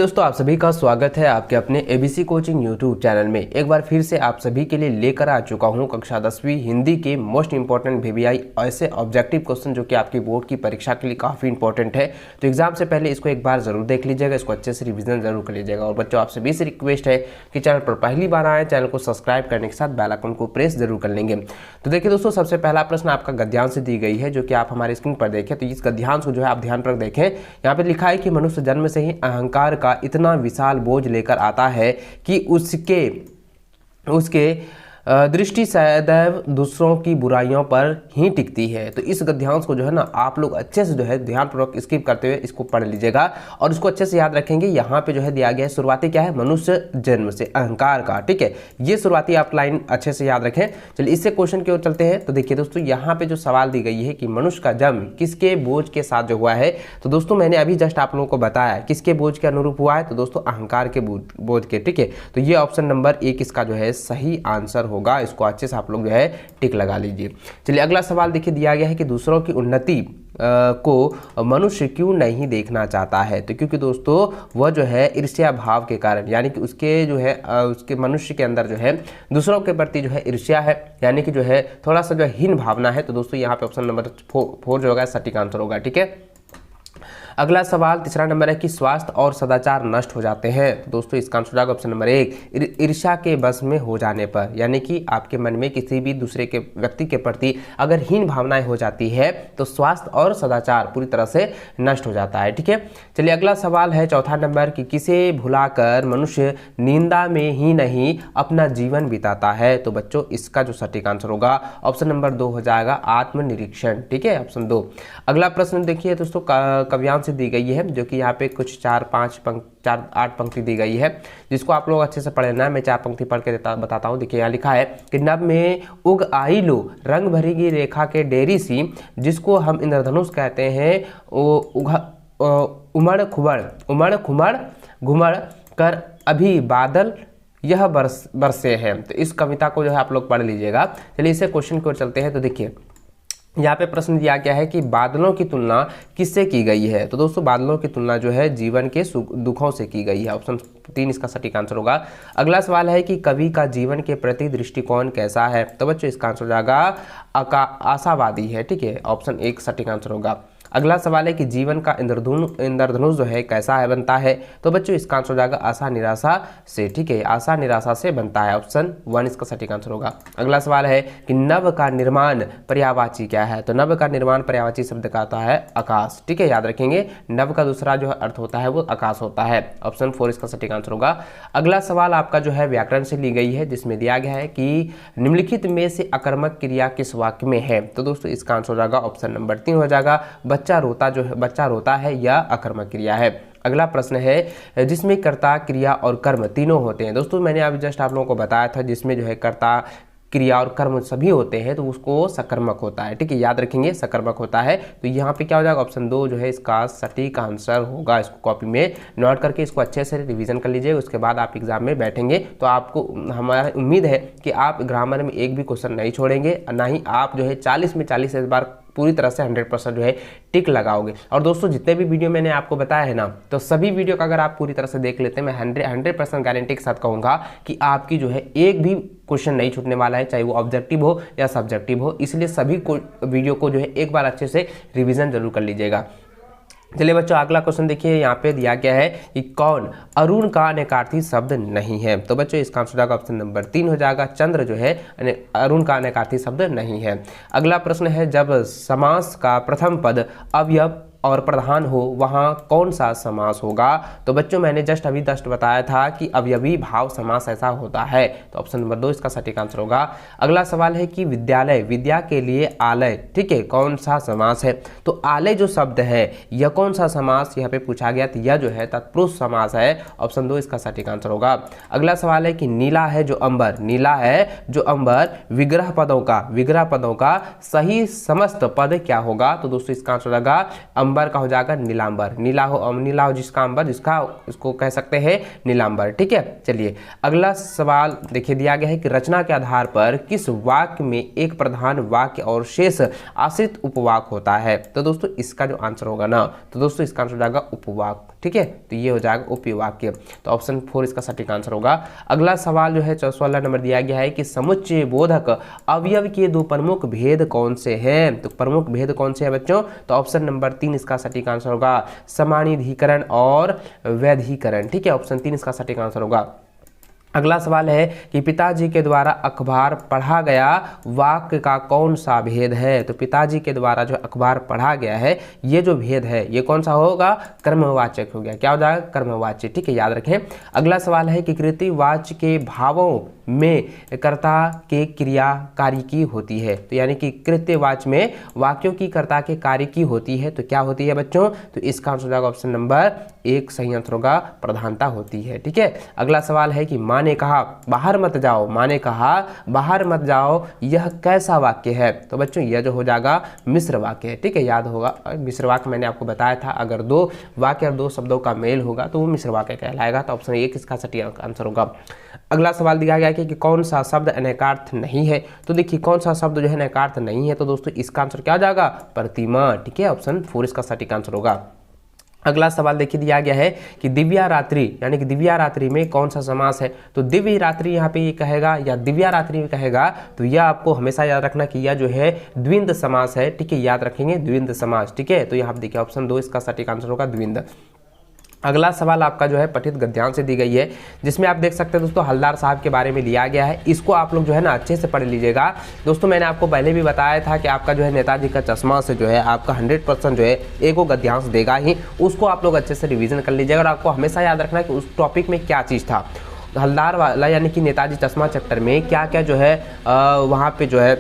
दोस्तों, आप सभी का स्वागत है आपके अपने एबीसी कोचिंग यूट्यूब चैनल में। एक बार फिर से आप सभी के लिए लेकर आ चुका हूं कक्षा 10वीं हिंदी के मोस्ट इंपॉर्टेंट VBI ऐसे ऑब्जेक्टिव क्वेश्चन जो कि आपकी बोर्ड की परीक्षा के लिए काफ़ी इंपॉर्टेंट है। तो एग्जाम से पहले इसको एक बार जरूर देख लीजिएगा, इसको अच्छे से रिविजन जरूर कर लीजिएगा। और बच्चों, आप सभी से रिक्वेस्ट है कि चैनल पर पहली बार आए, चैनल को सब्सक्राइब करने के साथ बेल आइकन को प्रेस जरूर कर लेंगे। तो देखिए दोस्तों, सबसे पहला प्रश्न आपका गद्यांश से दी गई है जो कि आप हमारे स्क्रीन पर देखें। तो इस गद्यांश को जो है आप ध्यान पर देखें। यहाँ पे लिखा है कि मनुष्य जन्म से ही अहंकार का इतना विशाल बोझ लेकर आता है कि उसके दृष्टि सदैव दूसरों की बुराइयों पर ही टिकती है। तो इस गद्यांश को जो है ना आप लोग अच्छे से जो है ध्यानपूर्वक स्किप करते हुए इसको पढ़ लीजिएगा और इसको अच्छे से याद रखेंगे। यहाँ पे जो है दिया गया है शुरुआती क्या है, मनुष्य जन्म से अहंकार का, ठीक है। ये शुरुआती आप लाइन अच्छे से याद रखें। चलिए इससे क्वेश्चन की ओर चलते हैं। तो देखिए दोस्तों, यहाँ पे जो सवाल दी गई है कि मनुष्य का जन्म किसके बोझ के साथ जो हुआ है, तो दोस्तों मैंने अभी जस्ट आप लोगों को बताया किसके बोझ के अनुरूप हुआ है, तो दोस्तों अहंकार के बोझ के, ठीक है। तो ये ऑप्शन नंबर 1 इसका जो है सही आंसर होगा। इसको अच्छे से आप लोग जो है टिक लगा लीजिए। चलिए अगला सवाल देखिए, दिया गया है कि दूसरों की उन्नति को मनुष्य क्यों नहीं देखना चाहता है। तो क्योंकि दोस्तों वह जो है ईर्ष्या भाव के कारण, यानी कि उसके जो है उसके मनुष्य के अंदर जो है दूसरों के प्रति जो है ईर्ष्या है, यानी कि जो है थोड़ा सा जो हीन भावना है। तो दोस्तों यहाँ पे ऑप्शन नंबर 4 जो होगा सटीक आंसर होगा, ठीक है। अगला सवाल तीसरा नंबर है कि स्वास्थ्य और सदाचार नष्ट हो जाते हैं। तो दोस्तों इसका आंसर होगा ऑप्शन नंबर 1 ईर्ष्या के बस में हो जाने पर, यानी कि आपके मन में किसी भी दूसरे के व्यक्ति के प्रति अगर हीन भावनाएं हो जाती है तो स्वास्थ्य और सदाचार पूरी तरह से नष्ट हो जाता है, ठीक है। चलिए अगला सवाल है चौथा नंबर कि किसे भुलाकर मनुष्य निंदा में ही नहीं अपना जीवन बिताता है। तो बच्चों इसका जो सटीक आंसर होगा ऑप्शन नंबर 2 हो जाएगा आत्मनिरीक्षण, ठीक है, ऑप्शन 2। अगला प्रश्न देखिए दोस्तों, काव्यांश से दी गई है जो कि यहाँ पे कुछ 8 पंक्ति दी गई है जिसको आप लोग अच्छे से पढ़ना है। मैं 4 पंक्ति पढ़ के बताता हूँ। देखिए यहाँ लिखा है कि नभ में उग आई लो रंग भरेगी रेखा के डेरी सी, जिसको हम इंद्रधनुष कहते हैं, उमड़ खुमड़ घुमड़ कर अभी बादल यह बरसे हैं। तो इस कविता को जो है आप लोग पढ़ लीजिएगा। चलिए इसे क्वेश्चन की ओर चलते हैं। तो देखिए यहाँ पे प्रश्न दिया गया है कि बादलों की तुलना किससे की गई है। तो दोस्तों बादलों की तुलना जो है जीवन के दुखों से की गई है। ऑप्शन 3 इसका सटीक आंसर होगा। अगला सवाल है कि कवि का जीवन के प्रति दृष्टिकोण कैसा है। तो बच्चों इसका आंसर हो जाएगा आशावादी है, ठीक है, ऑप्शन 1 सटीक आंसर होगा। अगला सवाल है कि जीवन का इंद्रधनुष जो है कैसा है बनता है। तो बच्चों इसका आंसर हो जाएगा आशा निराशा से, ठीक है, आशा निराशा से बनता है, ऑप्शन 1 इसका सटीक आंसर होगा। अगला सवाल है कि नभ का निर्माण पर्यायवाची क्या है। तो नभ का निर्माण पर्यायवाची शब्द का आता है आकाश, ठीक है, याद रखेंगे। नभ का दूसरा जो अर्थ होता है वो आकाश होता है, ऑप्शन 4 इसका सटीक आंसर होगा। अगला सवाल आपका जो है व्याकरण से ली गई है जिसमें दिया गया है कि निम्नलिखित में से अकर्मक क्रिया किस वाक्य में है। तो दोस्तों इसका आंसर हो जाएगा ऑप्शन नंबर 3 हो जाएगा बच्चा रोता है या अकर्मक क्रिया है। अगला प्रश्न है जिसमें कर्ता क्रिया और कर्म तीनों होते हैं। दोस्तों मैंने अभी जस्ट आप लोगों को बताया था जिसमें जो है कर्ता क्रिया और कर्म सभी होते हैं तो उसको सकर्मक होता है, ठीक है, याद रखेंगे सकर्मक होता है। तो यहाँ पे क्या हो जाएगा ऑप्शन 2 जो है इसका सटीक आंसर होगा। इसको कॉपी में नोट करके इसको अच्छे से रिवीजन कर लीजिए। उसके बाद आप एग्जाम में बैठेंगे तो आपको हमारा उम्मीद है कि आप ग्रामर में एक भी क्वेश्चन नहीं छोड़ेंगे, ना ही आप जो है 40 में 40 इस बार पूरी तरह से 100% जो है टिक लगाओगे। और दोस्तों जितने भी वीडियो मैंने आपको बताया है ना, तो सभी वीडियो का अगर आप पूरी तरह से देख लेते हैं, मैं 100% गारंटी के साथ कहूँगा कि आपकी जो है एक भी क्वेश्चन नहीं छूटने वाला है, चाहे वो ऑब्जेक्टिव हो या सब्जेक्टिव हो। इसलिए सभी वीडियो को जो है एक बार अच्छे से रिविजन जरूर कर लीजिएगा। चलिए बच्चों अगला क्वेश्चन देखिए, यहाँ पे दिया गया है कि कौन अरुण का अनेकार्थी शब्द नहीं है। तो बच्चों इसका आंसर हो जाएगा ऑप्शन नंबर 3 हो जाएगा चंद्र जो है अरुण का अनेकार्थी शब्द नहीं है। अगला प्रश्न है जब समास का प्रथम पद अवयव और प्रधान हो वहाँ कौन सा समास होगा। तो बच्चों मैंने जस्ट अभी बताया था कि अवयवी भाव समास ऐसा होता है। तो ऑप्शन नंबर 2 इसका सटीक आंसर होगा। अगला सवाल है कि विद्यालय विद्या के लिए आलय, ठीक है, कौन सा समास है। तो आलय जो शब्द है यह कौन सा समास यहाँ पे पूछा गया, तो यह जो है तत्पुरुष समास है, ऑप्शन 2 इसका सटीक आंसर होगा। अगला सवाल है कि नीला है जो अंबर, नीला है जो अंबर विग्रह पदों का सही समस्त पद क्या होगा। तो दोस्तों इसका आंसर होगा अंबर का हो जाएगा नीलांबर, नीला हो जिसका अंबर, जिसका इसको कह सकते हैं नीलांबर, ठीक है। चलिए अगला सवाल देखिए, दिया गया है कि रचना के आधार पर किस वाक्य में एक प्रधान वाक्य और शेष आश्रित उपवाक होता है। तो दोस्तों इसका जो आंसर होगा ना, तो दोस्तों इसका आंसर हो जाएगा उपवाक, ठीक है, तो ये हो जाएगा उपयुक्त वाक्य। तो ऑप्शन 4 इसका सटीक आंसर होगा। अगला सवाल जो है 16 नंबर दिया गया है कि समुच्चय बोधक अवयव के दो प्रमुख भेद कौन से हैं। तो प्रमुख भेद कौन से हैं बच्चों, तो ऑप्शन नंबर 3 इसका सटीक आंसर होगा, समानीधिकरण और वैधीकरण। ठीक है, ऑप्शन 3 इसका सटीक आंसर होगा। अगला सवाल है कि पिताजी के द्वारा अखबार पढ़ा गया वाक्य का कौन सा भेद है। तो पिताजी के द्वारा जो अखबार पढ़ा गया है, ये जो भेद है ये कौन सा होगा, कर्मवाचक हो गया। क्या हो जाएगा, कर्मवाच्य। ठीक है, याद रखें। अगला सवाल है कि कृतिवाच्य के भावों में कर्ता के क्रिया कार्य की होती है। तो यानी कि कृत्यवाच्य में वाक्यों की कर्ता के कार्य की होती है, तो क्या होती है बच्चों, तो इसका आंसर हो जाएगा ऑप्शन नंबर 1 सही आंसर होगा, प्रधानता होती है। ठीक है, अगला सवाल है कि माँ ने कहा बाहर मत जाओ, माँ ने कहा बाहर मत जाओ, यह कैसा वाक्य है। तो बच्चों यह जो हो जाएगा मिश्र वाक्य है। ठीक है, याद होगा मिश्र वाक्य मैंने आपको बताया था, अगर दो वाक्य और दो शब्दों का मेल होगा तो वो मिश्र वाक्य कहलाएगा। तो ऑप्शन 1 इसका सटीक आंसर होगा। अगला सवाल दिया गया कि कौन सा शब्द अनेकार्थ नहीं है। तो देखिए कौन सा शब्द जो है अनेकार्थ नहीं है, तो दोस्तों इसका आंसर क्या हो जाएगा, प्रतिमा। ठीक है, ऑप्शन 4 इसका सटीक आंसर होगा। अगला सवाल देखिए दिया गया है कि दिव्या रात्रि यानी कि दिव्या रात्रि में कौन सा समास है। तो दिव्य रात्रि यहाँ पे ये कहेगा या दिव्या रात्रि में कहेगा, तो यह आपको हमेशा याद रखना कि यह जो है द्विंद समास है। ठीक है, याद रखेंगे द्विंद समास। ठीक है, तो यहाँ पे देखिए ऑप्शन 2 इसका सटीक आंसर होगा, द्विंद। अगला सवाल आपका जो है पठित गद्यांश से दी गई है, जिसमें आप देख सकते हैं दोस्तों हलदार साहब के बारे में दिया गया है। इसको आप लोग जो है ना अच्छे से पढ़ लीजिएगा। दोस्तों मैंने आपको पहले भी बताया था कि आपका जो है नेताजी का चश्मा से जो है आपका 100% जो है एक वो गद्यांश देगा ही, उसको आप लोग अच्छे से रिवीजन कर लीजिएगा। और आपको हमेशा याद रखना है कि उस टॉपिक में क्या चीज़ था, हलदार वाला यानी कि नेताजी चश्मा चैप्टर में क्या क्या जो है वहाँ पे जो है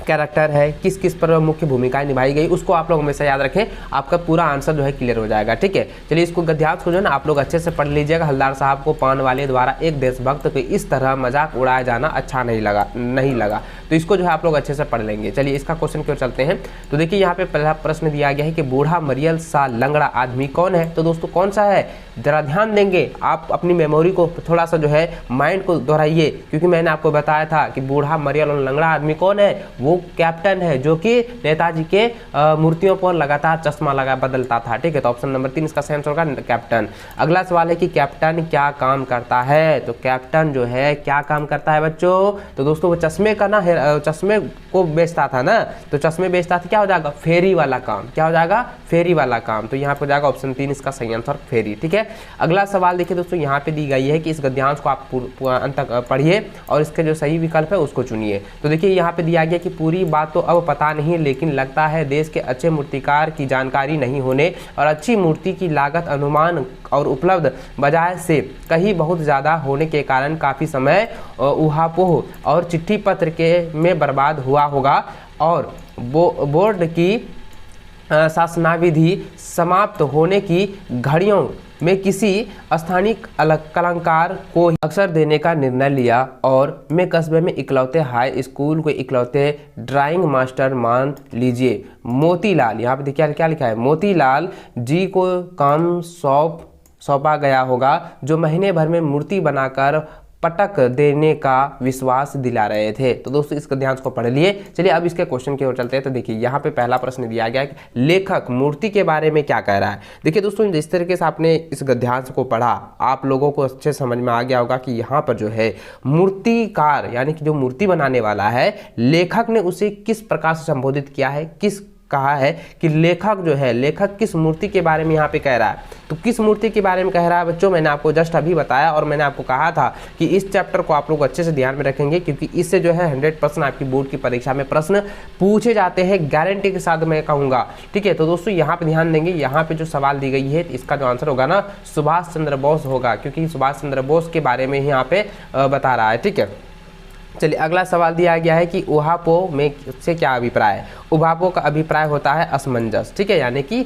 कैरेक्टर है, किस किस पर मुख्य भूमिकाएं निभाई गई, उसको आप लोग हमेशा याद रखें, आपका पूरा आंसर जो है क्लियर हो जाएगा। ठीक है, चलिए इसको गद्यांश को जो है ना आप लोग अच्छे से पढ़ लीजिएगा। हलदार साहब को पान वाले द्वारा एक देशभक्त पे इस तरह मजाक उड़ाया जाना अच्छा नहीं लगा, तो इसको जो है आप लोग अच्छे से पढ़ लेंगे। चलिए इसका क्वेश्चन क्यों चलते हैं। तो देखिए यहाँ पे पहला प्रश्न दिया गया है कि बूढ़ा मरियल सा लंगड़ा आदमी कौन है। तो दोस्तों कौन सा है, जरा ध्यान देंगे, आप अपनी मेमोरी को थोड़ा सा जो है माइंड को दोहराइए, क्योंकि मैंने आपको बताया था कि बूढ़ा मरियल और लंगड़ा आदमी कौन है, वो कैप्टन है जो कि नेताजी के मूर्तियों पर लगातार चश्मा लगा बदलता था। ठीक है, तो ऑप्शन नंबर 3 इसका सही आंसर होगा, कैप्टन। अगला सवाल है कि कैप्टन क्या काम करता है। तो कैप्टन जो है क्या काम करता है बच्चों, तो दोस्तों वो चश्मे का ना चश्मे को बेचता था ना, तो चश्मे बेचता था, क्या हो जाएगा, फेरी वाला काम। क्या हो जाएगा, फेरी वाला काम। तो यहाँ पे हो जाएगा ऑप्शन 3 इसका सही आंसर, फेरी। ठीक है, अगला सवाल देखिए दोस्तों यहाँ पे दी गई है कि इस गद्यांश को आप अंत तक पढ़िए और इसके जो सही विकल्प है उसको चुनिए। तो देखिए यहाँ पे दिया गया कि पूरी बात तो अब पता नहीं, लेकिन लगता है देश के अच्छे मूर्तिकार की जानकारी नहीं होने और अच्छी मूर्ति की लागत अनुमान और उपलब्ध बजाय से कहीं बहुत ज़्यादा होने के कारण काफ़ी समय उहापोह और चिट्ठी पत्र के में बर्बाद हुआ होगा और बोर्ड की शासनाविधि समाप्त होने की घड़ियों में किसी स्थानीय कलाकार को अक्सर देने का निर्णय लिया और मैं कस्बे में इकलौते हाई स्कूल को इकलौते ड्राइंग मास्टर मान लीजिए मोतीलाल, यहाँ पे देखिए क्या लिखा है, मोतीलाल जी को काम सौंपा गया होगा, जो महीने भर में मूर्ति बनाकर पटक देने का विश्वास दिला रहे थे। तो दोस्तों इस गद्यांश को पढ़ लिए। चलिए अब इसके क्वेश्चन की ओर चलते हैं। तो देखिए यहाँ पे पहला प्रश्न दिया गया है कि लेखक मूर्ति के बारे में क्या कह रहा है। देखिए दोस्तों जिस तरीके से आपने इस गद्यांश को पढ़ा, आप लोगों को अच्छे समझ में आ गया होगा कि यहाँ पर जो है मूर्तिकार यानी कि जो मूर्ति बनाने वाला है, लेखक ने उसे किस प्रकार से संबोधित किया है, किस कहा है कि लेखक जो है, लेखक किस मूर्ति के बारे में यहाँ पे कह रहा है। तो किस मूर्ति के बारे में कह रहा है बच्चों, मैंने आपको जस्ट अभी बताया और मैंने आपको कहा था कि इस चैप्टर को आप लोग अच्छे से ध्यान में रखेंगे, क्योंकि इससे जो है 100% आपकी बोर्ड की परीक्षा में प्रश्न पूछे जाते हैं, गारंटी के साथ मैं कहूँगा। ठीक है, तो दोस्तों यहाँ पे ध्यान देंगे, यहाँ पे जो सवाल दी गई है इसका जो आंसर होगा ना सुभाष चंद्र बोस होगा, क्योंकि सुभाष चंद्र बोस के बारे में ही यहाँ पे बता रहा है। ठीक है, चलिए अगला सवाल दिया गया है कि उहापोह में से क्या अभिप्राय है। उहापोह का अभिप्राय होता है असमंजस। ठीक है, यानी कि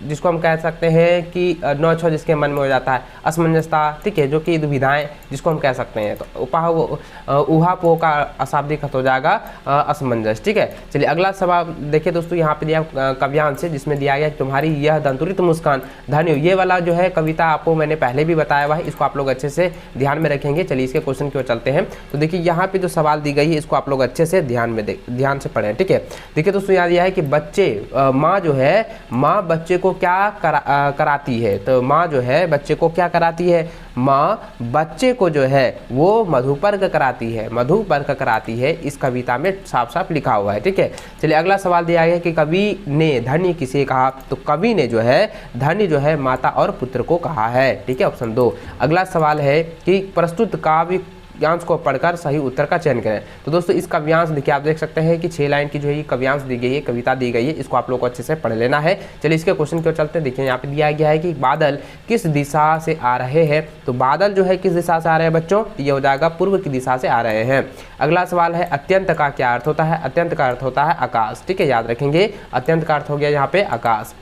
जिसको हम कह सकते हैं कि नौ जिसके मन में हो जाता है, असमंजसता। ठीक है, जो कि दुविधाएं जिसको हम कह सकते हैं। तो उहापोह का अशाब्दिक अर्थ हो जाएगा असमंजस। ठीक है, चलिए अगला सवाल देखिए दोस्तों, यहाँ पे दिया काव्यांश से, जिसमें दिया गया तुम्हारी यह दंतुरित मुस्कान धन्य। ये वाला जो है कविता आपको मैंने पहले भी बताया हुआ है, इसको आप लोग अच्छे से ध्यान में रखेंगे। चलिए इसके क्वेश्चन की ओर चलते हैं। तो देखिए यहाँ पे जो सवाल दी गई है इसको आप लोग अच्छे से ध्यान से पढ़ें। ठीक है, देखिए दोस्तों याद यह है कि बच्चे माँ जो है, माँ बच्चे को को क्या कराती है, तो माँ जो है बच्चे को क्या कराती है, माँ बच्चे को जो है वो मधुपर्क कराती है, मधुपर्क कराती है, इस कविता में साफ साफ लिखा हुआ है। ठीक है, चलिए अगला सवाल दिया गया है कि कवि ने धन्य किसे कहा, तो कवि ने जो है धन्य जो है माता और पुत्र को कहा है। ठीक है, ऑप्शन 2। अगला सवाल है कि प्रस्तुत काव्य काव्यांश को पढ़कर सही उत्तर का चयन करें। तो दोस्तों इस काव्यांश देखिए आप देख सकते हैं कि 6 लाइन की जो है ये काव्यांश दी गई है, कविता दी गई है, इसको आप लोग को अच्छे से पढ़ लेना है। चलिए इसके क्वेश्चन की ओर चलते हैं। देखिए यहाँ पे दिया गया है कि बादल किस दिशा से आ रहे हैं, तो बादल जो है किस दिशा से आ रहे हैं बच्चों, ये हो जाएगा पूर्व की दिशा से आ रहे हैं। अगला सवाल है अत्यंत का क्या अर्थ होता है, अत्यंत का अर्थ होता है आकाश। ठीक है, याद रखेंगे अत्यंत का अर्थ हो गया यहाँ पे आकाश।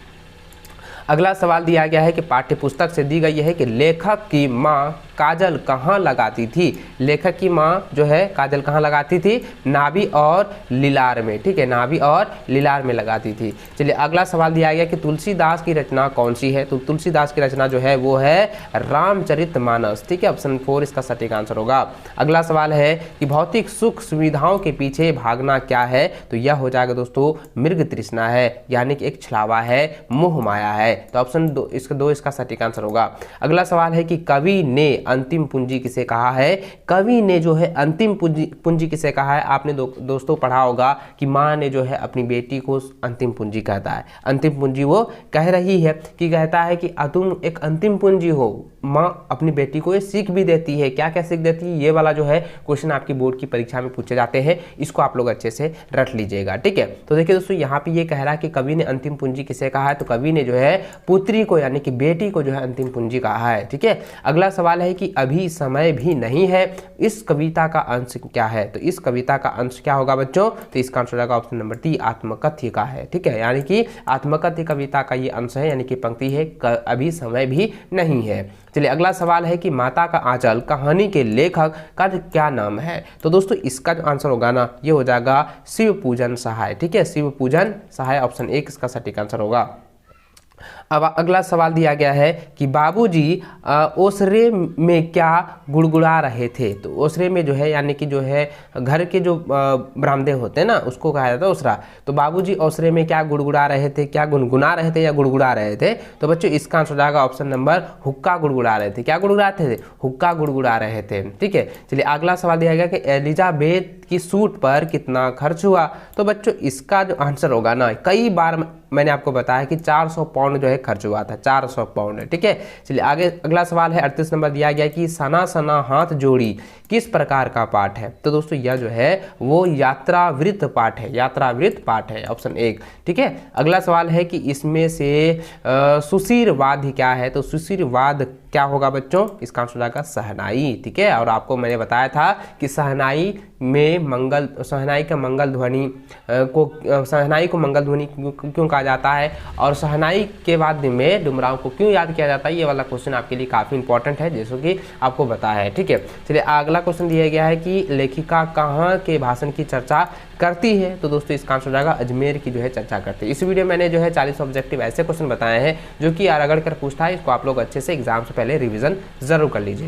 अगला सवाल दिया गया है कि पाठ्यपुस्तक से दी गई है कि लेखक की माँ काजल कहाँ लगाती थी, लेखक की माँ जो है काजल कहाँ लगाती थी, नाभि और लीलार में। ठीक है, नाभि और लीलार में लगाती थी। चलिए अगला सवाल दिया गया कि तुलसीदास की रचना कौन सी है, तो तुलसीदास की रचना जो है वो है रामचरितमानस। ठीक है, ऑप्शन 4 इसका सटीक आंसर होगा। अगला सवाल है कि भौतिक सुख सुविधाओं के पीछे भागना क्या है, तो यह हो जाएगा दोस्तों मृग तृष्णा है, यानी कि एक छलावा है, मोह माया है। तो ऑप्शन 2 इसका सटीक आंसर होगा। अगला सवाल है कि कवि ने अंतिम पूंजी किसे कहा है, कवि ने जो है अंतिम पूंजी किसे कहा है। आपने दोस्तों पढ़ा होगा कि माँ ने जो है अपनी बेटी को अंतिम पूंजी कहता है, अंतिम पूंजी वो कह रही है कि कहता है कि तुम एक अंतिम पूंजी हो। माँ अपनी बेटी को ये सीख भी देती है, क्या क्या सीख देती है, ये वाला जो है क्वेश्चन आपकी बोर्ड की परीक्षा में पूछे जाते हैं, इसको आप लोग अच्छे से रट लीजिएगा। ठीक है, तो देखिए दोस्तों यहाँ पे ये कह रहा है कि कवि ने अंतिम पूंजी किसे कहा है, तो कवि ने जो है पुत्री को यानी कि बेटी को जो है अंतिम पूंजी कहा है। ठीक है, अगला सवाल है कि अभी समय भी नहीं है, इस कविता का अंश क्या है, तो इस कविता का अंश क्या होगा बच्चों, तो इसका आंसर होगा ऑप्शन नंबर 3 आत्मकथ्य का है। ठीक है, यानी कि आत्मकथ्य कविता का ये अंश है, यानी कि पंक्ति है अभी समय भी नहीं है। चलिए अगला सवाल है कि माता का आंचल कहानी के लेखक का क्या नाम है, तो दोस्तों इसका जो आंसर होगा ना ये हो जाएगा शिव पूजन सहाय। ठीक है, शिव पूजन सहाय ऑप्शन 1 इसका सटीक आंसर होगा। अब अगला सवाल दिया गया है कि बाबूजी ओसरे में क्या गुड़गुड़ा रहे थे, तो ओसरे में जो है यानी कि जो है घर के जो बरामदे होते हैं ना उसको कहा जाता है ओसरा। तो बाबूजी ओसरे में क्या गुड़गुड़ा रहे थे, क्या गुनगुना रहे थे या गुड़गुड़ा रहे थे, तो बच्चों इसका आंसर जाएगा ऑप्शन नंबर हुक्का गुड़गुड़ा रहे थे। क्या गुड़गुड़ाते थे, हुक्का गुड़गुड़ा रहे थे। ठीक है, चलिए अगला सवाल दिया गया कि एलिजाबेथ की सूट पर कितना खर्च हुआ, तो बच्चों इसका जो आंसर होगा ना कई बार मैंने आपको बताया कि 400 पाउंड जो है खर्च हुआ था, 400 पाउंड। ठीक है, चलिए आगे अगला सवाल है 38 नंबर दिया गया कि सना सना हाथ जोड़ी किस प्रकार का पाठ है, तो दोस्तों यह जो है वो यात्रावृत पाठ है, यात्रावृत पाठ है ऑप्शन 1। ठीक है, अगला सवाल है कि इसमें से सुशीरवाद क्या है, तो सुशीरवाद क्या होगा बच्चों, इसका आंसर होगा सहनाई। ठीक है, और आपको मैंने बताया था कि सहनाई का मंगल ध्वनि सहनाई को मंगल ध्वनि क्यों कहा जाता है, और सहनाई के बाद में डुमराव को क्यों याद किया जाता है, ये वाला क्वेश्चन आपके लिए काफ़ी इंपॉर्टेंट है जैसे कि आपको बताया है। ठीक है, चलिए अगला क्वेश्चन दिया गया है कि लेखिका कहाँ के भाषण की चर्चा करती है, तो दोस्तों इसका आंसर हो जाएगा अजमेर की जो है चर्चा करती है। इस वीडियो में मैंने जो है 40 ऑब्जेक्टिव ऐसे क्वेश्चन बताए हैं जो कि रगड़ कर पूछता है, इसको आप लोग अच्छे से एग्जाम से पहले रिवीजन जरूर कर लीजिए।